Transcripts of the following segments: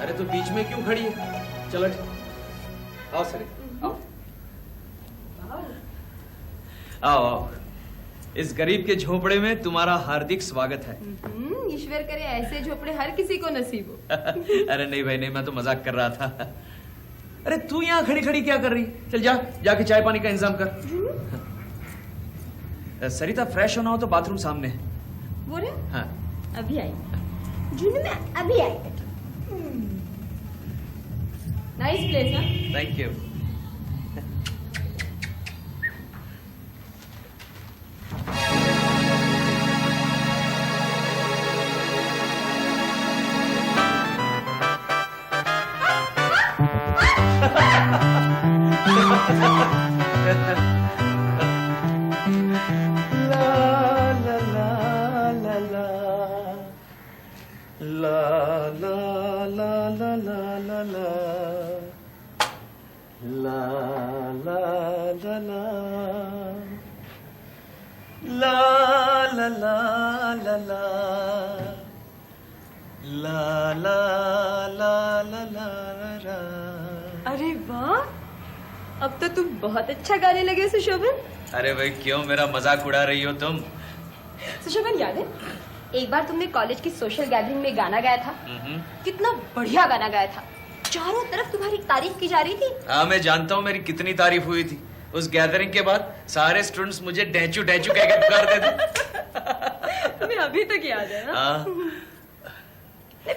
अरे तू बीच में क्यों खड़ी है? चलो आओ सरिता, आओ आओ आओ। इस गरीब के झोपड़े में तुम्हारा हार्दिक स्वागत है। ईश्वर करे ऐसे झोपड़े हर किसी को नसीब हो। अरे नहीं भाई नहीं, मैं तो मजाक कर रहा था। अरे तू यहाँ खड़ी खड़ी क्या कर रही? चल जा, जाके चाय पानी का इंतजाम कर। सरिता फ्रेश होना हो तो बाथरूम सामने है। वो रे? हाँ अभी आई जुनू, मैं अभी आई। नाइस प्लेस है। Thank you. अरे वाह, अब तो तुम बहुत अच्छा गाने लगे सुशोभन। अरे भाई क्यों मेरा मजाक उड़ा रही हो तुम? सुशोभन याद है एक बार तुमने कॉलेज की सोशल गैदरिंग में गाना गाया था? कितना बढ़िया गाना गाया था, चारों तरफ तुम्हारी तारीफ की जा रही थी। हाँ मैं जानता हूँ मेरी कितनी तारीफ हुई थी। उस गैदरिंग के बाद सारे स्टूडेंट्स मुझे डैचू डैचू कह के पुकारते थे। तुम्हें अभी तक याद है ना? हाँ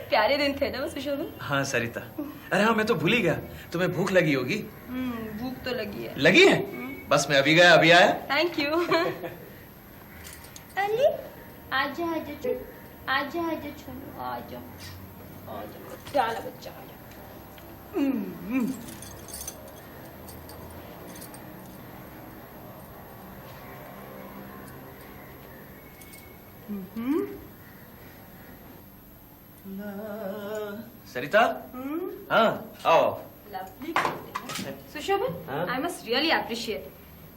प्यारे दिन थे ना वो सुशोभन। हाँ सरिता, अरे हाँ मैं तो भूल ही गया, तुम्हें भूख लगी होगी। भूख तो लगी है। लगी है? बस मैं अभी गया अभी आया। Thank you. अली आजा आजा छोनू, आजा आजा छोनू, आजा आजा प्यारा बच्चा आजा। सरिता हाँ आओ। लवली सुशोभन, हाँ? आई मस्ट रियली अप्रिशिएट,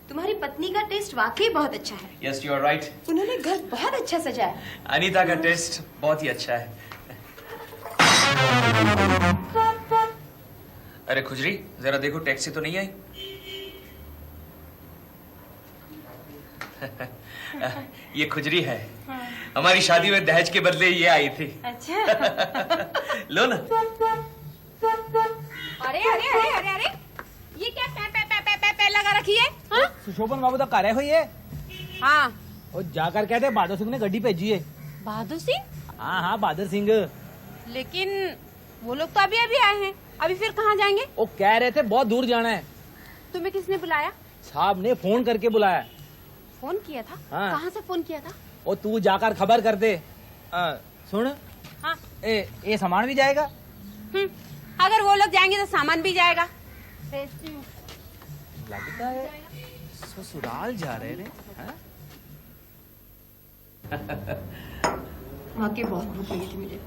तुम्हारी पत्नी का टेस्ट वाकई बहुत अच्छा है। Yes you are right. उन्होंने घर बहुत अच्छा सजाया। अनीता का टेस्ट बहुत ही अच्छा है। अरे खुजरी जरा देखो टैक्सी तो नहीं आई? ये खुजरी है। हाँ। हमारी शादी में दहेज के बदले ये आई थी। अच्छा। लो ना। अरे अरे अरे अरे अरे ये क्या पे लगा रखी है? हाँ? सुशोभन बाबू तो करे हुई है। हाँ और जाकर कहते बहादुर सिंह ने गड्डी भेजी है। बहादुर सिंह? हाँ हाँ बहादुर सिंह। लेकिन वो लोग तो अभी अभी आए हैं, अभी फिर कहाँ जाएंगे? वो कह रहे थे बहुत दूर जाना है। तुम्हें किसने बुलाया? साहब ने फोन करके बुलाया। फोन किया था? हाँ। कहाँ से फोन किया था? और तू जाकर खबर कर दे। सुन हाँ ये सामान भी जाएगा। अगर वो लोग जाएंगे तो सामान भी जाएगा। लगता है ससुराल जा रहे हैं। वाकई बहुत भूख लगी थी मुझे।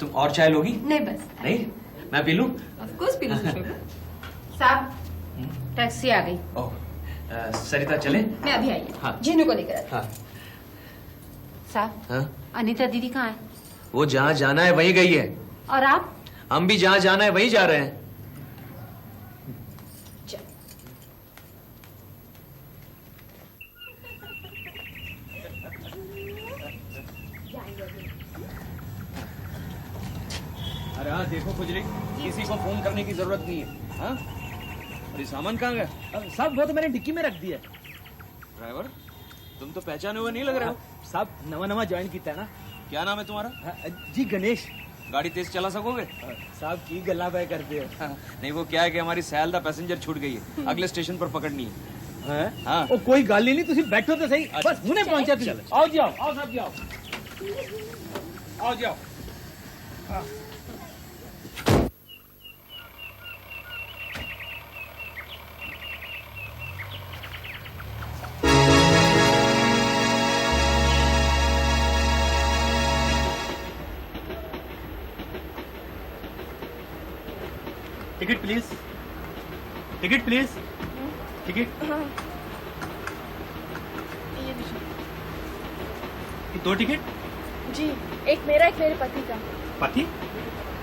तुम और चाय लोगी? नहीं बस। नहीं मैं पी लूं? ऑफ कोर्स पी लो सुशोभन। साहब टैक्सी आ गई। ओह सरिता चले? मैं अभी आई। हाँ। जीनू को लेकर आई। हाँ साहब हाँ अनीता दीदी कहाँ है? वो जहाँ जाना है वहीं गई है। और आप? हम भी जहाँ जाना है वहीं जा रहे हैं। अरे हाँ देखो खुजरी, किसी को फोन करने की जरूरत नहीं है। हाँ और ये सामान कहाँ गया? साहब वो तो मैंने डिक्की में रख दिया। ड्राइवर तुम तो पहचाने हुए नहीं लग रहे हो। साहब नवा नवा ज्वाइन किया है ना। क्या नाम है तुम्हारा? जी गणेश। गाड़ी तेज चला सकोगे? साहब की गला पे करते हैं। हाँ, नहीं वो क्या है कि हमारी सैलदा पैसेंजर छूट गई है, अगले स्टेशन पर पकड़नी है। हाँ ओ कोई गल ही नहीं, तुसी बैठो तो सही। अच्छा। बस हुने पहुंचा तुसी। आओ जी आओ, आओ साहब जी आओ। आओ जी आओ। Ticket please, ticket please, ticket. ये दो टिकट। जी, एक मेरा एक मेरे पति का। पति?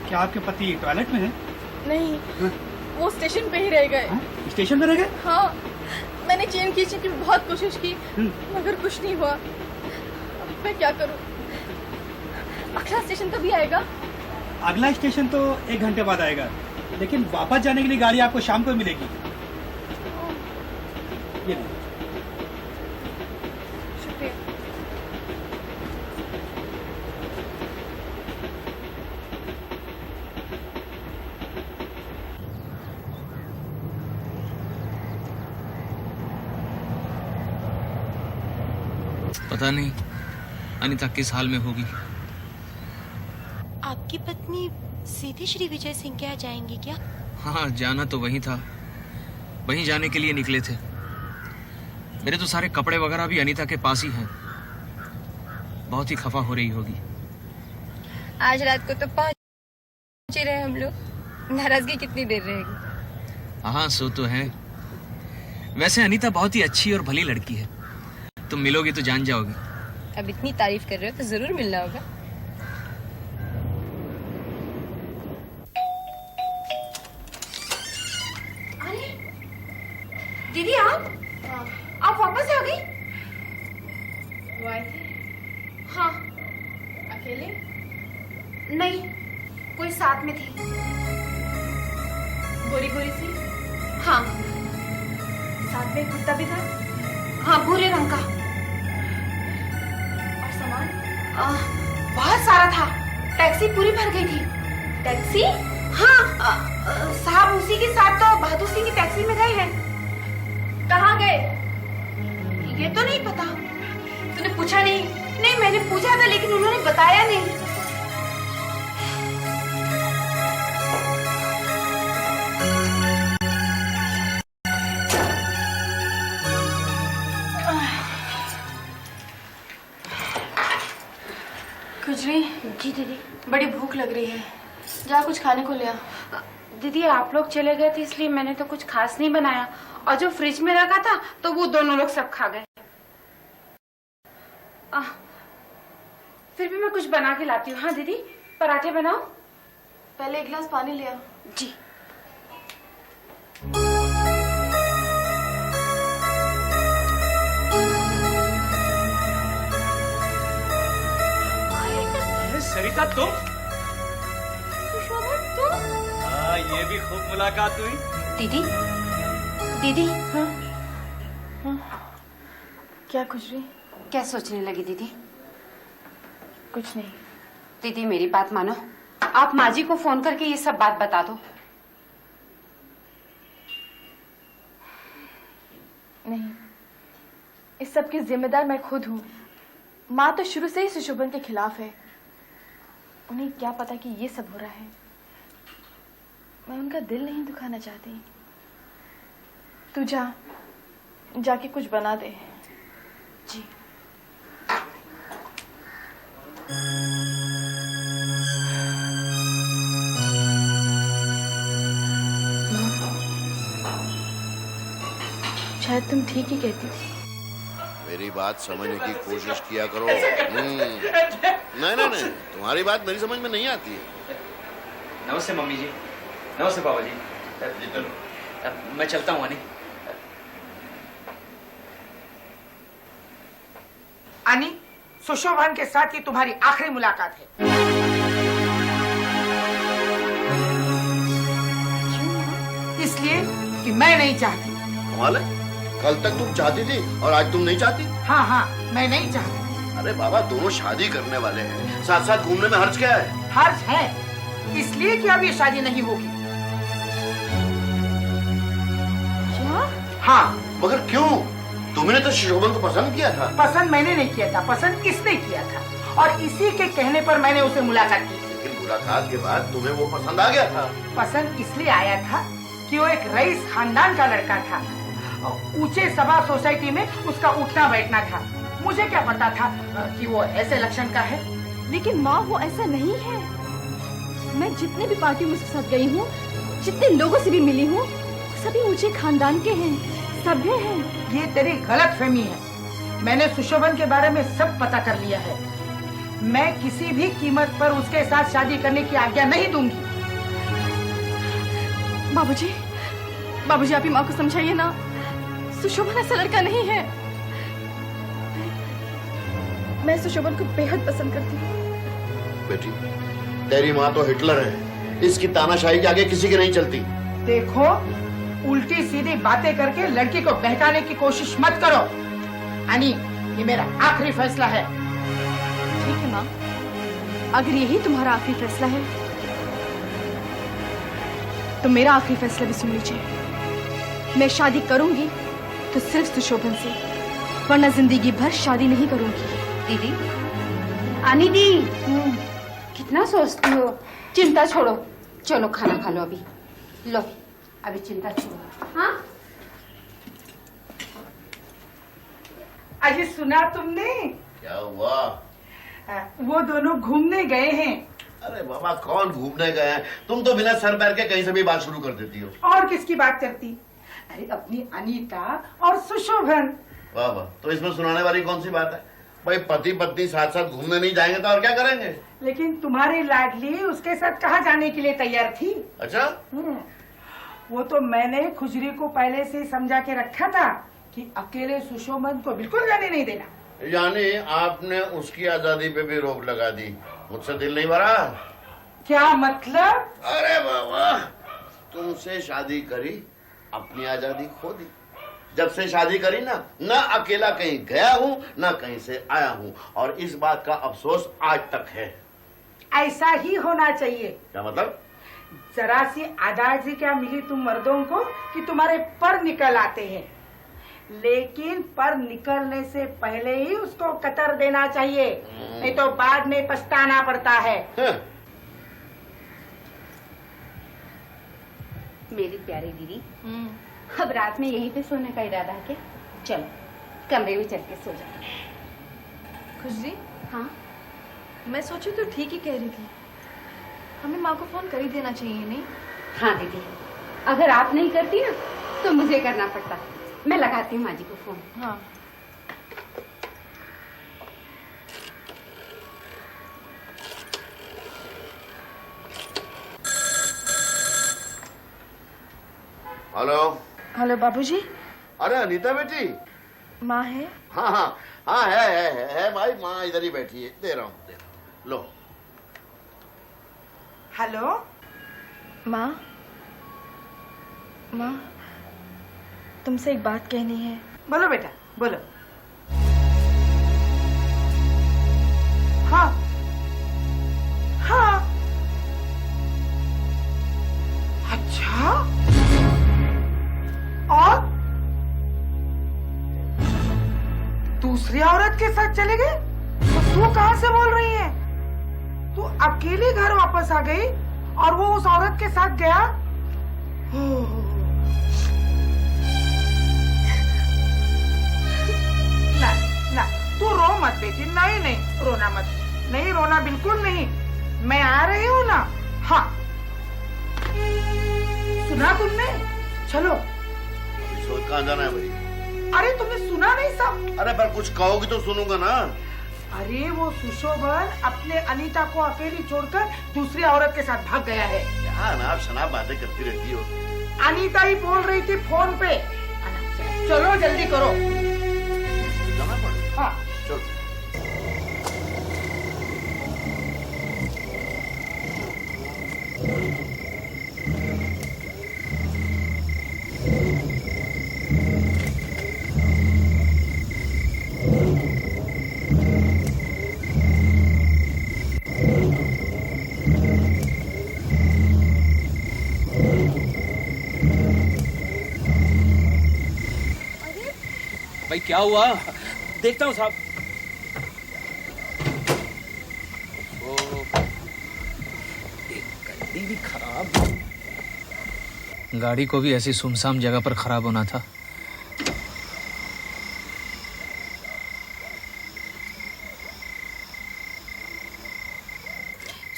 क्या आपके पति टॉयलेट में है? नहीं, हाँ? वो स्टेशन पे ही रह गए। हाँ? स्टेशन पे रह गए? हाँ, मैंने चेन खींचने की बहुत कोशिश की, मगर कुछ नहीं हुआ। अब मैं क्या करूं? अगला स्टेशन कभी आएगा? अगला स्टेशन तो 1 घंटे बाद आएगा, लेकिन वापस जाने के लिए गाड़ी आपको शाम को मिलेगी। ये लो। शुक्रिया। पता नहीं अनीता किस हाल में होगी। आपकी पत्नी सीधे श्री विजय सिंह के यहाँ जाएंगी क्या? हाँ, जाना तो वहीं था, वहीं जाने के लिए निकले थे। मेरे तो सारे कपड़े वगैरह भी अनीता के पास ही हैं। बहुत ही खफा हो रही होगी। आज रात को तो पहुंच ही रहे हम लोग। नाराजगी कितनी देर रहेगी? हाँ, सो तो है। वैसे अनीता बहुत ही अच्छी और भली लड़की है। तुम मिलोगी तो जान जाओगी। अब इतनी तारीफ कर रहे हो तो जरूर मिलना होगा। अरे दीदी, आप वापस आ गई? हाँ। अकेले? नहीं, कोई साथ में थी। गोरी गोरी सी? हाँ। साथ में एक कुत्ता भी था? हाँ, भूरे रंग का। और सामान? बहुत सारा था। टैक्सी पूरी भर गई थी। टैक्सी? हाँ, साहब उसी के साथ तो बहादुर सिंह की टैक्सी में गए हैं। कहाँ गए? ये तो नहीं पता। तूने पूछा नहीं? नहीं, मैंने पूछा था लेकिन उन्होंने बताया नहीं। खुजरी? जी दीदी। बड़ी भूख लग रही है, जा कुछ खाने को ले आ। दीदी, आप लोग चले गए थे इसलिए मैंने तो कुछ खास नहीं बनाया, और जो फ्रिज में रखा था तो वो दोनों लोग सब खा गए। फिर भी मैं कुछ बना के लाती हूँ। हाँ दीदी, पराठे बनाओ। पहले 1 गिलास पानी ले आ। जी। सरिता, तुम? सुशोभन, तुम? हाँ, ये भी खूब मुलाकात हुई। दीदी, दीदी। हाँ? हाँ? क्या खुजरी? क्या सोचने लगी दीदी? कुछ नहीं। दीदी, मेरी बात मानो। आप माँ जी को फोन करके ये सब बात बता दो। नहीं, इस सब की जिम्मेदार मैं खुद हूँ। माँ तो शुरू से ही सुशोभन के खिलाफ है। उन्हें क्या पता कि ये सब हो रहा है। मैं उनका दिल नहीं दुखाना चाहती। तू जाके कुछ बना दे। जी। शायद तुम ठीक ही कहती थी। मेरी बात समझने की कोशिश किया करो। नहीं, तुम्हारी बात मेरी समझ में नहीं आती है। नमस्ते मम्मी जी। नमस्ते पापा जी। मैं चलता हूँ। अनी, सुशोभन के साथ ये तुम्हारी आखिरी मुलाकात है। इसलिए कि मैं नहीं चाहती। कमाल है, कल तक तुम चाहती थी और आज तुम नहीं चाहती। हाँ, मैं नहीं चाहती। अरे बाबा, दोनों शादी करने वाले हैं, साथ साथ घूमने में हर्ज क्या है? हर्ज है इसलिए कि अब ये शादी नहीं होगी। क्या? हाँ। मगर क्यों? तुमने तो सुशोभन को पसंद किया था। पसंद मैंने नहीं किया था, पसंद इसने किया था, और इसी के कहने पर मैंने उसे मुलाकात की थी। लेकिन मुलाकात के बाद तुम्हें वो पसंद आ गया था। पसंद इसलिए आया था कि वो एक रईस खानदान का लड़का था। ऊंचे सभा सोसाइटी में उसका उठना बैठना था। मुझे क्या पता था कि वो ऐसे लक्षण का है। लेकिन माँ, वो ऐसा नहीं है। मैं जितने भी पार्टी में उसके साथ गई हूँ, जितने लोगों से भी मिली हूँ, सभी ऊंचे खानदान के हैं, सभ्य हैं। ये तेरी गलत फहमी है। मैंने सुशोभन के बारे में सब पता कर लिया है। मैं किसी भी कीमत पर उसके साथ शादी करने की आज्ञा नहीं दूंगी। बाबूजी, बाबूजी आप ही माँ को समझाइए ना, सुशोभन ऐसा लड़का नहीं है। मैं सुशोभन को बेहद पसंद करती हूँ। बेटी, तेरी माँ तो हिटलर है, इसकी तानाशाही के आगे किसी की नहीं चलती। देखो, उल्टी सीधी बातें करके लड़की को बहकाने की कोशिश मत करो। अनी, ये मेरा आखिरी फैसला है। ठीक है माँ, अगर यही तुम्हारा आखिरी फैसला है तो मेरा आखिरी फैसला भी सुन लीजिए। मैं शादी करूंगी तो सिर्फ सुशोभन से, वरना जिंदगी भर शादी नहीं करूंगी। दीदी, आनी दी, कितना सोचती हो? चिंता छोड़ो, चलो खाना खा लो। अभी लो, अभी चिंता छोड़ो। हाँ, अजी सुना तुमने? क्या हुआ? वो दोनों घूमने गए हैं। अरे बाबा, कौन घूमने गए हैं? तुम तो बिना सर पैर के कहीं से भी बात शुरू कर देती हो। और किसकी बात करती? अरे अपनी अनीता और सुशोभन। वाह वाह, तो इसमें सुनाने वाली कौन सी बात है? भाई पति पत्नी साथ साथ घूमने नहीं जाएंगे तो और क्या करेंगे? लेकिन तुम्हारी लाडली उसके साथ कहाँ जाने के लिए तैयार थी? अच्छा, वो तो मैंने खुजरी को पहले से समझा के रखा था कि अकेले सुशोभन को बिल्कुल जाने नहीं देना। यानी आपने उसकी आजादी पे भी रोक लगा दी। मुझसे दिल नहीं भरा? क्या मतलब? अरे बाबा, तुमसे शादी करी, अपनी आजादी खो दी। जब से शादी करी ना अकेला कहीं गया हूँ, ना कहीं से आया हूँ, और इस बात का अफसोस आज तक है। ऐसा ही होना चाहिए। क्या मतलब? जरा सी आजादी क्या मिली तुम मर्दों को कि तुम्हारे पर निकल आते हैं, लेकिन पर निकलने से पहले ही उसको कतर देना चाहिए, नहीं तो बाद में पछताना पड़ता है। मेरी प्यारी दीदी, अब रात में यहीं पे सोने का इरादा है क्या? चलो कमरे में चल के सो जाओ। खुशी, हाँ, मैं सोची तो ठीक ही कह रही थी, हमें माँ को फोन कर ही देना चाहिए नहीं? हाँ दीदी, अगर आप नहीं करती ना तो मुझे करना पड़ता। मैं लगाती हूँ माँ जी को फोन। हाँ। हेलो। हेलो बाबूजी। अरे अनीता बेटी। माँ है? हाँ हाँ हाँ, है भाई, माँ इधर ही बैठी है। दे रहा हूँ, लो। हेलो माँ, माँ तुमसे एक बात कहनी है। बोलो बेटा, बोलो। हाँ हाँ, अच्छा, और दूसरी औरत के साथ चले गए? तो तू कहाँ से बोल रही है? तू अकेली घर वापस आ गई और वो उस औरत के साथ गया? ना ना, तू रो मत बेटी। नहीं नहीं, रोना मत। नहीं रोना, बिल्कुल नहीं। मैं आ रही हूँ ना। हाँ, सुना तुमने? चलो। कहाँ जाना है भाई? अरे तुमने सुना नहीं सब? अरे पर कुछ कहोगी तो सुनूंगा ना। अरे वो सुशोभन अपने अनीता को अकेली छोड़कर दूसरी औरत के साथ भाग गया है। क्या अनाप शनाप बातें करती रहती हो? अनीता ही बोल रही थी फोन पे। चलो जल्दी करो। जाना पड़ेगा। हाँ चलो। भाई क्या हुआ? देखता हूँ साहब। गाड़ी भी खराब। गाड़ी को भी ऐसी सुनसान जगह पर खराब होना था।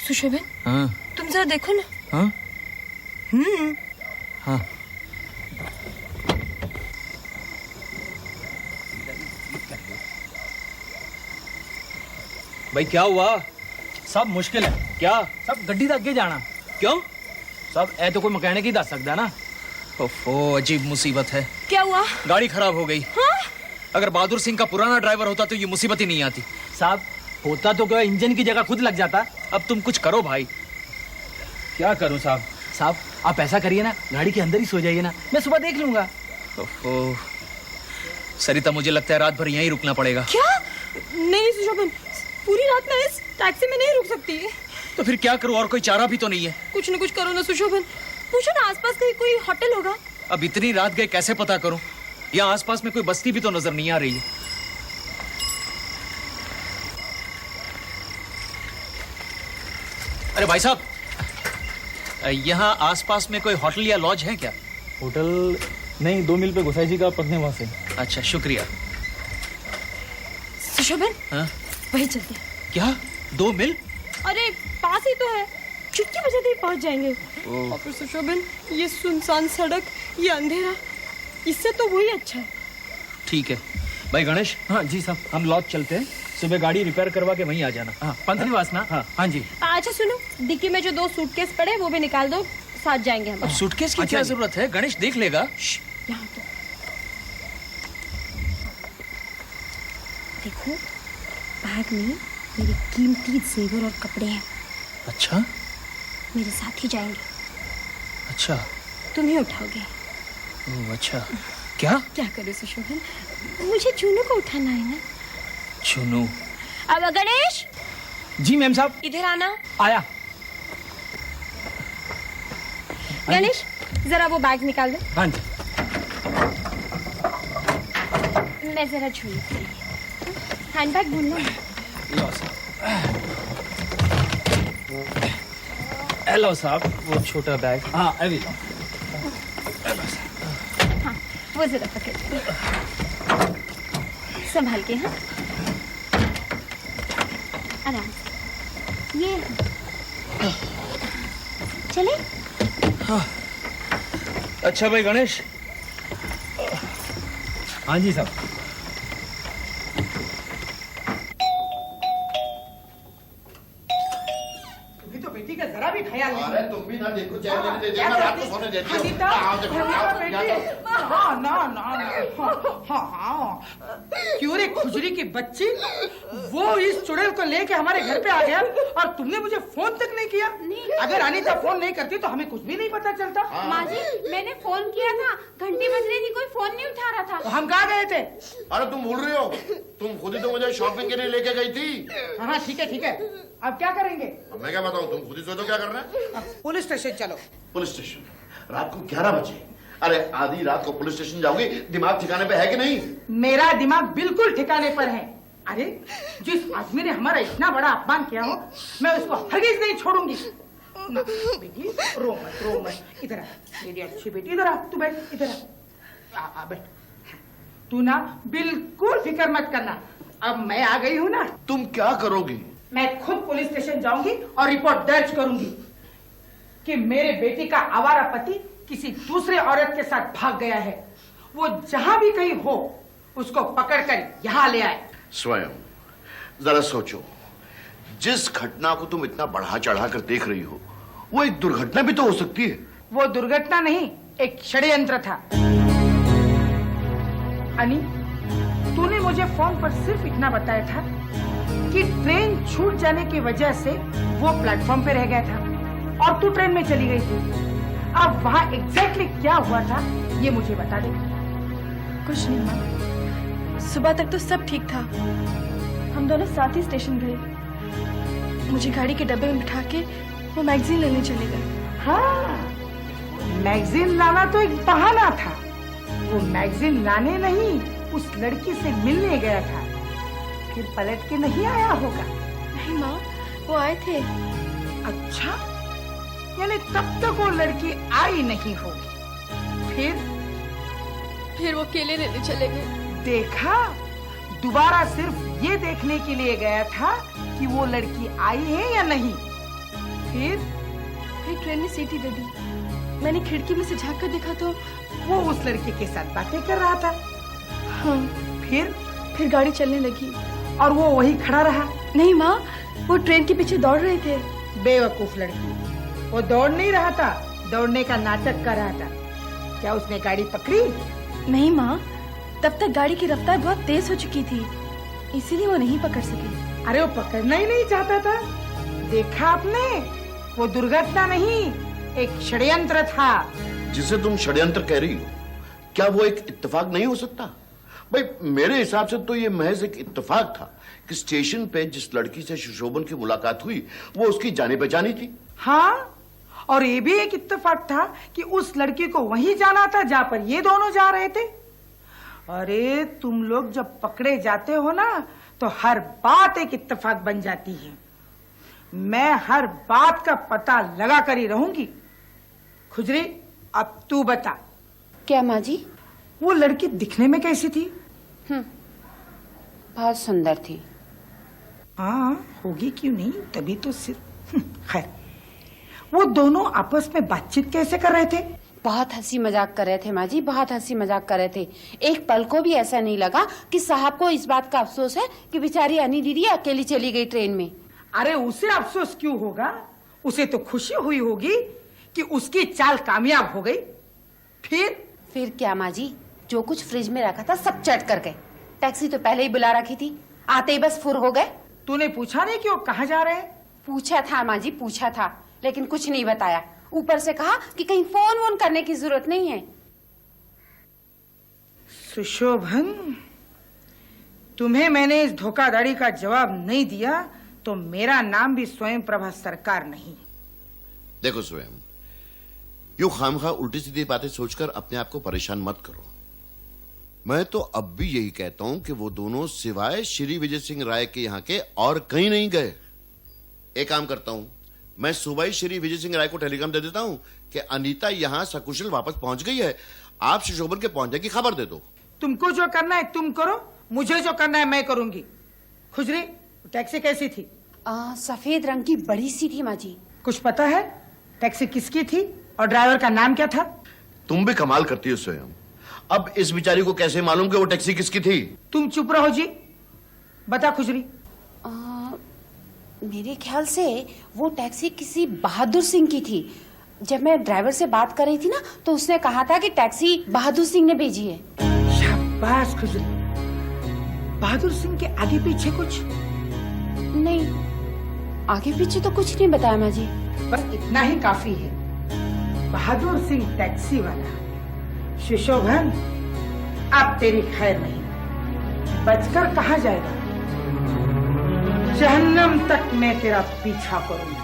सुशोभन, हाँ तुम जरा देखो ना। हाँ हाँ, भाई क्या हुआ? सब मुश्किल है। क्या? सब गड्डी तक अगे जाना। क्यों? सब ए तो कोई मैकेनिक ही दस सकता ना। ओफो, अजीब मुसीबत है। क्या हुआ? गाड़ी खराब हो गई। हाँ? अगर बहादुर सिंह का पुराना ड्राइवर होता तो ये मुसीबत ही नहीं आती। साहब होता तो क्या इंजन की जगह खुद लग जाता। अब तुम कुछ करो भाई। क्या करूं साहब? साहब आप ऐसा करिए ना, गाड़ी के अंदर ही सो जाइए ना, मैं सुबह देख लूंगा। ओफो सरिता, मुझे लगता है रात भर यहीं रुकना पड़ेगा। क्या? नहीं सुशोभन, पूरी रात मैं इस टैक्सी में नहीं रुक सकती। तो फिर क्या करूं? और कोई चारा भी तो नहीं है। कुछ न कुछ करो ना सुशोभन। पूछो ना आसपास कहीं कोई होटल होगा। अब इतनी रात गए कैसे पता करूं? यहाँ आसपास में कोई बस्ती भी तो नजर नहीं आ रही है। अरे भाई साहब, यहाँ आसपास में कोई होटल या लॉज है क्या? होटल नहीं, 2 मील पे गोसाई जी का पत्नी वहां से। अच्छा शुक्रिया। सुशोभन, हाँ? वही चलते हैं। क्या 2 मील? अरे पास ही तो है, चुटकी बजाते ही पहुंच जाएंगे। और फिर सुशोभन, ये सुनसान सड़क, ये अंधेरा, इससे तो वही अच्छा है। ठीक है भाई गणेश। हाँ जी साहब, हम लॉज चलते हैं, सुबह गाड़ी रिपेयर करवा के वहीं आ जाना। हाँ पंथनीवास ना। हाँ। हाँ जी। अच्छा सुनो, डिक्की में जो 2 सूटकेस पड़े वो भी निकाल दो, साथ जाएंगे हम। अब सूटकेस की अच्छा क्या जी। जरूरत है? गणेश देख लेगा। यहाँ तो देखो, बैग में मेरे कीमती जेवर और कपड़े हैं। अच्छा मेरे साथ ही जाएंगे, अच्छा। तुम ही उठाओगे। ओह अच्छा। क्या? क्या करूं सुशोभन, मुझे चूनू को उठाना है ना। चुनू? अब गणेश, जी मैम साहब। इधर आना। आया। गणेश जरा वो बैग निकाल दो। हाँ जी। मैं जरा छू हैंड बैग भूलना। लो साहब। हेलो साहब, वो छोटा बैग। हाँ अभी लो। हाँ वो जरा पकड़ संभाल के। हाँ आराम से, ये चले। अच्छा भाई गणेश। हाँ जी साहब। तो बेटी का जरा भी ख्याल नहीं। अरे तुम भी ना देखो, हाँ, चैन दे क्या देना, रात करती? को सोने देती हो। अनीता, आओ देखो, अनीता आओ, बेटी। या तो- हाँ, ना, हाँ। क्यों रे खुजरी की बच्ची, वो इस चुड़ैल को लेके हमारे घर पे आ गया और तुमने मुझे फोन तक नहीं किया। अगर अनीता फोन नहीं करती तो हमें कुछ भी नहीं पता चलता। माँ जी, मैंने फोन किया था, घंटी बज रही थी, कोई फोन नहीं उठा रहा तो था। हम कहाँ गए थे? अरे तुम भूल रही हो, तुम खुद ही तो मुझे शॉपिंग के लिए लेके गई थी। हाँ ठीक है, अब क्या करेंगे? अब मैं क्या बताऊं, तुम खुद ही सोचो क्या करना है। अब पुलिस स्टेशन चलो। Police station? रात को 11 बजे? अरे आधी रात को पुलिस स्टेशन जाओगी? दिमाग ठिकाने पे है कि नहीं? मेरा दिमाग बिल्कुल ठिकाने पर है। अरे जिस आदमी ने हमारा इतना बड़ा अपमान किया हो, मैं उसको हरगिज नहीं छोड़ूंगी। ना, बेटी रो मत, इधर आ मेरी अच्छी बेटी, इधर आ, तू बैठ, इधर आ बैठ। तू ना बिल्कुल फिक्र मत करना, अब मैं आ गई हूँ ना। तुम क्या करोगी? मैं खुद पुलिस स्टेशन जाऊंगी और रिपोर्ट दर्ज करूंगी कि मेरे बेटी का आवारा पति किसी दूसरे औरत के साथ भाग गया है। वो जहां भी कहीं हो, उसको पकड़कर यहाँ ले आए। स्वयं जरा सोचो, जिस घटना को तुम इतना बढ़ा चढ़ा कर देख रही हो, वो एक दुर्घटना भी तो हो सकती है। वो दुर्घटना नहीं, एक षड्यंत्र था। अनी, तूने मुझे फोन पर सिर्फ इतना बताया था कि ट्रेन छूट जाने की वजह से वो प्लेटफॉर्म पे रह गया था और तू ट्रेन में चली गई थी। अब वहाँ एग्जैक्टली क्या हुआ था ये मुझे बता दे। कुछ नहीं माँ, सुबह तक तो सब ठीक था। हम दोनों साथ ही स्टेशन गए। मुझे गाड़ी के डब्बे में बिठा के वो मैगजीन लेने चले गए। हाँ, मैगजीन लाना तो एक बहाना था। वो मैगजीन लाने नहीं, उस लड़की से मिलने गया था। फिर पलट के नहीं आया होगा। नहीं माँ, वो आए थे। अच्छा, यानी तब तक वो लड़की आई नहीं होगी। फिर वो अकेले लेने चले गए। देखा, दोबारा सिर्फ ये देखने के लिए गया था कि वो लड़की आई है या नहीं। फिर ट्रेन ने सीटी दे दी। मैंने खिड़की में से झांक कर देखा तो वो उस लड़की के साथ बातें कर रहा था। हाँ, फिर गाड़ी चलने लगी। और वो वही खड़ा रहा। नहीं माँ, वो ट्रेन के पीछे दौड़ रहे थे। बेवकूफ लड़की, वो दौड़ नहीं रहा था, दौड़ने का नाटक कर रहा था। क्या उसने गाड़ी पकड़ी? नहीं माँ, तब तक गाड़ी की रफ्तार बहुत तेज हो चुकी थी, इसीलिए वो नहीं पकड़ सके। अरे वो पकड़ना ही नहीं चाहता था। देखा आपने, वो दुर्घटना नहीं, एक षड्यंत्र था। जिसे तुम षड्यंत्र कह रही हो, क्या वो एक इत्तेफाक नहीं हो सकता? भाई मेरे हिसाब से तो ये महज एक इत्तेफाक था कि स्टेशन पे जिस लड़की से सुशोभन की मुलाकात हुई वो उसकी जानी पहचानी थी। हाँ, और ये भी एक इत्तेफाक था कि उस लड़की को वहीं जाना था जहां पर ये दोनों जा रहे थे। अरे तुम लोग जब पकड़े जाते हो ना, तो हर बात एक इत्तेफाक बन जाती है। मैं हर बात का पता लगा कर ही रहूंगी। खुजरी, अब तू बता, क्या माँ जी? वो लड़की दिखने में कैसी थी? बहुत सुंदर थी। हाँ, होगी क्यों नहीं, तभी तो खैर, वो दोनों आपस में बातचीत कैसे कर रहे थे? बहुत हंसी मजाक कर रहे थे माँ जी, बहुत हंसी मजाक कर रहे थे। एक पल को भी ऐसा नहीं लगा कि साहब को इस बात का अफसोस है कि बेचारी अनी दीदी अकेली चली गई ट्रेन में। अरे उसे अफसोस क्यों होगा, उसे तो खुशी हुई होगी कि उसकी चाल कामयाब हो गई। फिर क्या माँ जी, जो कुछ फ्रिज में रखा था सब चट कर गए। टैक्सी तो पहले ही बुला रखी थी, आते ही बस फुर हो गए। तूने पूछा नहीं कि वो कहाँ जा रहे हैं? पूछा था माँ जी, पूछा था, लेकिन कुछ नहीं बताया। ऊपर से कहा कि कहीं फोन वोन करने की जरूरत नहीं है। सुशोभन, तुम्हें मैंने इस धोखाधड़ी का जवाब नहीं दिया तो मेरा नाम भी स्वयं प्रभा सरकार नहीं। देखो स्वयं, यूं खामखा उल्टी सीधी बातें सोचकर अपने आप को परेशान मत करो। मैं तो अब भी यही कहता हूं कि वो दोनों सिवाय श्री विजय सिंह राय के यहाँ के और कहीं नहीं गए। एक काम करता हूं, मैं सुबह ही श्री विजय सिंह राय को टेलीग्राम दे देता हूं कि अनीता यहाँ सकुशल वापस पहुंच गई है, आप सुशोभन के पहुंचने की खबर दे दो। तुमको जो करना है तुम करो, मुझे जो करना है मैं करूंगी। खुजरी, टैक्सी कैसी थी? सफेद रंग की बड़ी सी थी माँ जी। कुछ पता है टैक्सी किसकी थी और ड्राइवर का नाम क्या था? तुम भी कमाल करती हो स्वयं, अब इस बेचारी को कैसे मालूम कि वो टैक्सी किसकी थी? तुम चुप रहो जी, बता खुजरी। मेरे ख्याल से वो टैक्सी किसी बहादुर सिंह की थी। जब मैं ड्राइवर से बात कर रही थी ना, तो उसने कहा था कि टैक्सी बहादुर सिंह ने भेजी है। शाबाश खुजरी। बहादुर सिंह के आगे पीछे कुछ नहीं, आगे पीछे तो कुछ नहीं बताया माँ जी। बस इतना ही काफी है। बहादुर सिंह टैक्सी वाला। सुशोभन, अब तेरी खैर नहीं, बचकर कहाँ जाएगा? जहन्नम तक मैं तेरा पीछा करूंगा।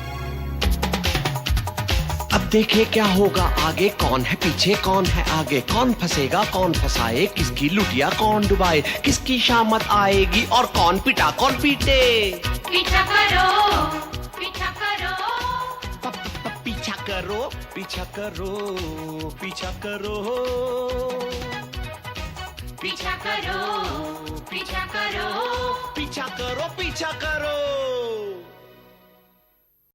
अब देखे क्या होगा आगे, कौन है पीछे कौन है आगे, कौन फंसेगा कौन फंसाए, किसकी लुटिया कौन डुबाए, किसकी शामत आएगी और कौन पिटा कौन पीटे। पीछा करो, पीछा करो, पीछा करो, पीछा करो, पीछा करो, पीछा करो, पीछा करो, पीछा करो, पीछा करो।